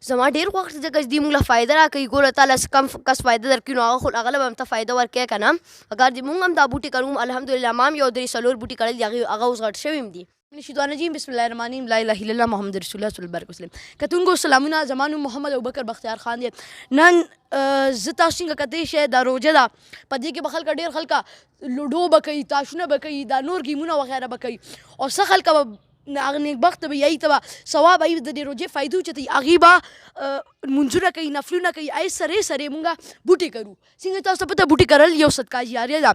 زما ډېر خوښ دی ځکه چې دوی موږ له فایده راکوي. ګوره تا له کم کس فایده درکوي نو هغه له به هم ته فایده ورکوې که نه. اګر دې موږ هم دا بوټي کرو الحمدلله ما هم یو 3-4 بوټي کرل دي هغه اوس غټ شوي هم دي. شیطان رجیم بسم الله الرحمن الرحیم لا اله الا الله محمد رسول الله صلی الله علیه وسلم. کتونکو سلامونه، زما نوم محمد ابوبکر بختیار خان دی. نن زه تاسو څنګه کتلی شئ دا روژه ده، په دې کې به خلکه ډېر خلکه لوډو به کوي، تاشونه به کوي، دا نور ګیمونه وغیره به کوي او څه خلکه به هغه نیکبخته به یایي ته به ثواب وایي د دې روژې فایدو چې ته هغې به منځونه کوي، نفلونه کوي. ای سرې سرې مونږ بوټي کرو. څنګه تاسو ته پته بوټي کرل یو صدقه جاریه ده.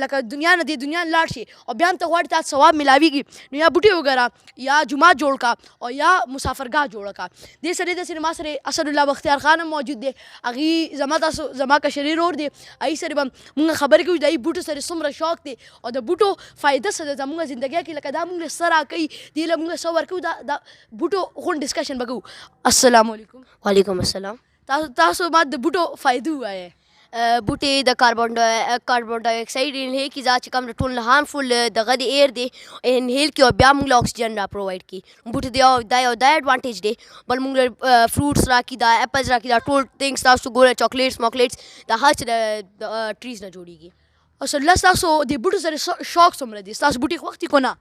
لکه دنیا نه دې دنیا نه لاړ شي او بیا هم ته غواړې تا ثواب ملاویږي نو یا بوټي وګره یا جومات جوړ کا او یا مسافرګاه جوړه کا. دې سره داسې ما سره اسد الله بختیار خان هم موجود دی، هغې زما کشري رور دی. هغې سره به مونږ خبرې کوو د هغې بوټو سره څومره شوق دی او د بوټو فایده څه ده زموږ زندګۍ کې. لکه دا مونږ له څه راکوي دې له مونږ څه ورکوو، دا بوټو غونډ ډسکشن به کوو. السلام علیکم. وعلیکم السلام. تاسو ما د بوټو فایدو ووایئ. بوټي د کاربن ډای اکساید انهیل کي ذات چې کوم د ټول نه هارمفول دغه د ایر دی انهیل کي او بیا موږ له اکسیجن را پرووایډ کي. بوټي دا یو ایډوانټیج دی. بل موږ له فروټس راکي، دا اپلز راکي، دا ټول ټینګس تاسو ګوره چاکلیټس ماکلیټس دا هر څه د ټریز نه جوړیږي. اصل الله ستاسو د بوټو سره شوق څومره دی؟ ستاسو بوټي خوښ دي که نه؟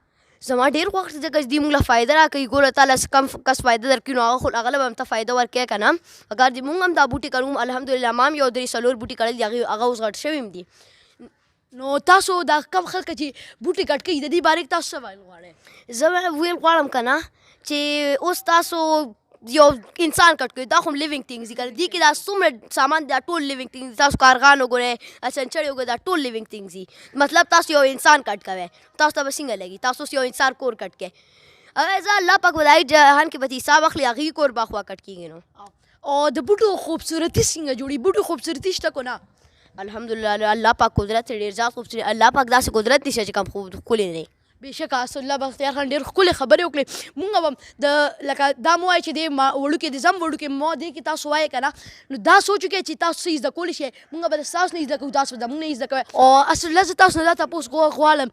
زما ډېر خوښ دی ځکه چې دوی موږ له فایده راکوي. ګوره تا له کم کس فایده درکوي نو هغه له به هم ته فایده ورکوې که نه. اګر دې موږ هم دا بوټي کرو الحمدلله ما هم یو 3-4 بوټي کرل دي هغه اوس غټ شوي هم دي. نو تاسو دا کم خلک چې بوټي کټ کوي د دې باره کې تاسو څه ویل غواړئ؟ زه ویل غواړم که نه چې اوس تاسو یو انسان کټ کوي دا خو لیوینګ تھنګز دي که نه. دې کې دا څومره سامان دا ټول لیوینګ تھنګز دي. تاسو کارغان وګورئ، چنچړې وګورئ، دا ټول لیوینګ تھنګز دي. مطلب تاسو یو انسان کټ کوئ تاسو ته به څنګه لګي؟ تاسو اوس یو انسان کور کټ کوئ. زه الله پاک به د هغې جهان کې به ته حساب اخلي هغې کور به خوا کټ کېږي نو. او د بوټو خوبصورتي څنګه جوړي؟ بوټو خوبصورتي شته که نه؟ الحمدلله الله پاک قدرت ډېر زیات خوبصورت. الله پاک داسې قدرت دی چې کوم خوب ښکلی دی. بېشکه اسد الله بختیار خان ډېر ښکلې خبرې وکړې. مونږ به د لکه دا مو وایي چې دې وړوکې د زم وړوکې ما دې کې تاسو وایئ که نه نو دا سوچ وکړئ چې تاسو څه زده کولی شئ. مونږ به ستاسو نه زده کوو، تاسو به زموږ نه زده کوئ. او اسد الله زه تاسو نه دا تپوس غواړم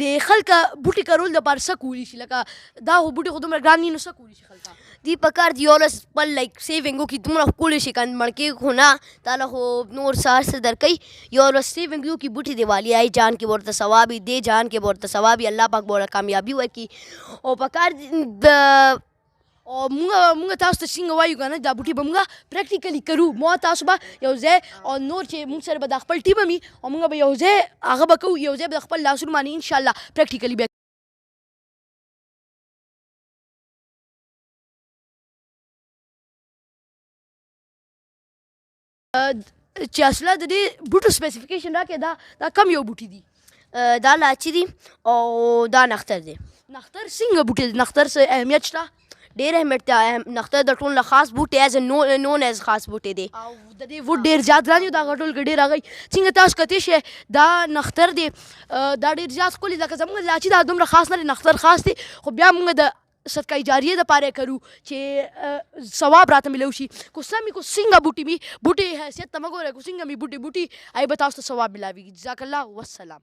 د خلکه بوټي کرول دپاره څه کولی شي؟ لکه دا خو بوټي خو دومره ګران دي نو څه کولی شي خلکه؟ دی پکار دی یو ورځ خپل لایک سیوینګ وکړي. دومره ښکلی شي که مړ کېږي خو نه تا له خو نور څه هر څه درکوي. یو ورځ سیوینګ وکړي بوټي دی والي آی جان کې به ورته ثواب وي، دې جان کې به ورته ثواب وي، الله پاک به ورته کامیابي ورکړي. او پکار او مونږ تاسو ته څنګه وایو که نه دا بوټي به مونږ پریکټیکلي کرو. ما تاسو به یو ځای او نور چې مونږ سره به دا خپل ټیم وي او مونږ به یو ځای هغه به کوو، یو ځای به د خپل لاسونو باندې انشاءالله پریکټیکلي به چې اصله د دې بوټو سپیسیفیکیشن راکړې دا کم یو بوټي دي؟ دا لاچي دي او دا نختر دی. نختر څنګه بوټي دی؟ نختر څه اهمیت شته؟ ډېر اهمیت دی. نختر د ټول نه خاص بوټی ایز نون ایز خاص بوټی دی. او د دې وډ ډېر زیات ګران دي، دغه ټول کې ډېر هغوی څنګه تاسو کتی شئ دا نختر دی دا ډېر زیات ښکلي لکه زموږ لاچي دا دومره خاص نه دی، نختر خاص دی خو بیا موږ د صدقه جاریه دپاره یې کرو چې ثواب راته میلو شي. کو سمې کو څنګه بوټي وي بوټي حیثیت ته مه ګورئ، کو څنګه مې بوټي هغې به تاسو ته ثواب میلاویږي. جزاک الله والسلام.